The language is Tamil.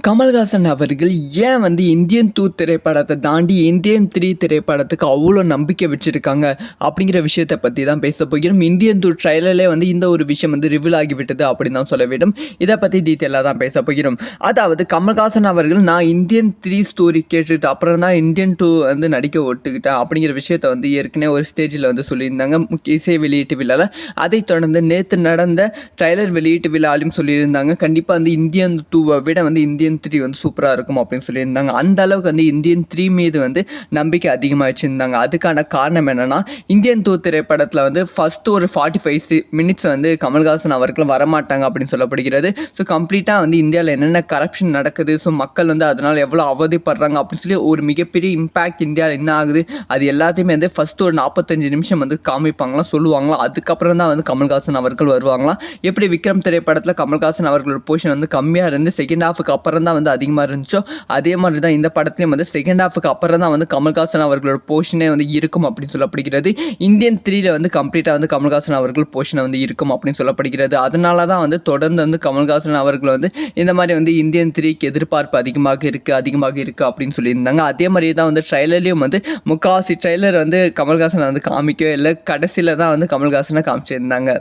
கமல்ஹாசன் அவர்கள் ஏன் வந்து இந்தியன் 2 திரைப்படத்தை தாண்டி இந்தியன் 3 திரைப்படத்துக்கு அவ்வளோ நம்பிக்கை வச்சுருக்காங்க அப்படிங்கிற விஷயத்தை பற்றி தான் பேச போகிறோம். இந்தியன் 2 ட்ரைலர்லேயே வந்து இந்த ஒரு விஷயம் வந்து ரிவீல் ஆகிவிட்டது அப்படின்னு தான் சொல்ல வேண்டும். இதை பற்றி டீட்டெயிலாக தான் பேச போகிறோம். அதாவது கமல்ஹாசன் அவர்கள் நான் இந்தியன் 3 ஸ்டோரி கேட்டுட்டு அப்புறம் தான் இந்தியன் 2 வந்து நடிக்க ஒட்டுக்கிட்டேன் அப்படிங்கிற விஷயத்தை வந்து ஏற்கனவே ஒரு ஸ்டேஜில் வந்து சொல்லியிருந்தாங்க இசை வெளியீட்டு விழாவில். அதைத் தொடர்ந்து நேற்று நடந்த ட்ரைலர் வெளியீட்டு விழாலையும் சொல்லியிருந்தாங்க கண்டிப்பாக வந்து இந்தியன் 2வை விட வந்து இந்தியன் 3 வந்து சூப்பராக இருக்கும் அப்படின்னு சொல்லியிருந்தாங்க. அந்த அளவுக்கு வந்து இந்தியன் 3 மீது வந்து நம்பிக்கை அதிகமாக வச்சுருந்தாங்க. அதுக்கான காரணம் என்னென்னா இந்தியன் 2 திரைப்படத்தில் வந்து ஃபஸ்ட்டு ஒரு 45 மினிட்ஸ் வந்து கமல்ஹாசன் அவர்கள் வரமாட்டாங்க அப்படின்னு சொல்லப்படுகிறது. ஸோ கம்ப்ளீட்டாக வந்து இந்தியாவில் என்னென்ன கரப்ஷன் நடக்குது, ஸோ மக்கள் வந்து அதனால் எவ்வளோ அவதிப்படுறாங்க அப்படின்னு சொல்லி ஒரு மிகப்பெரிய இம்பேக்ட் இந்தியாவில் என்ன ஆகுது அது எல்லாத்தையுமே வந்து ஃபஸ்ட்டு ஒரு 45 நிமிஷம் வந்து காமிப்பாங்களாம், சொல்லுவாங்களாம். அதுக்கப்புறம் தான் வந்து கமல்ஹாசன் அவர்கள் வருவாங்களாம். எப்படி விக்ரம் திரைப்படத்தில் கமல்ஹாசன் அவர்களோட போர்ஷன் வந்து கம்மியாக இருந்து செகண்ட் ஹாஃபுக்கு அப்புறம் தான் வந்து அதிகமாக இருந்துச்சோ அதே மாதிரி தான் இந்த படத்துலையும் வந்து செகண்ட் ஹாஃபுக்கு அப்புறம் தான் வந்து கமல்ஹாசன் அவர்களோட போர்ஷனே வந்து இருக்கும் அப்படின்னு சொல்லப்படுகிறது. இந்தியன் 3ல வந்து கம்ப்ளீட்டாக வந்து கமல்ஹாசன் அவர்கள் போர்ஷனை வந்து இருக்கும் அப்படின்னு சொல்லப்படுகிறது. அதனால தான் வந்து தொடர்ந்து வந்து கமல்ஹாசன் அவர்கள் வந்து இந்த மாதிரி வந்து இந்தியன் 3க்கு எதிர்பார்ப்பு அதிகமாக இருக்குது அப்படின்னு சொல்லியிருந்தாங்க. அதே மாதிரி தான் வந்து ட்ரைலர்லேயும் வந்து முக்கால்வாசி ட்ரைலர் வந்து கமல்ஹாசனை வந்து காமிக்கவே இல்லை, கடைசியில் தான் வந்து கமல்ஹாசனை காமிச்சிருந்தாங்க.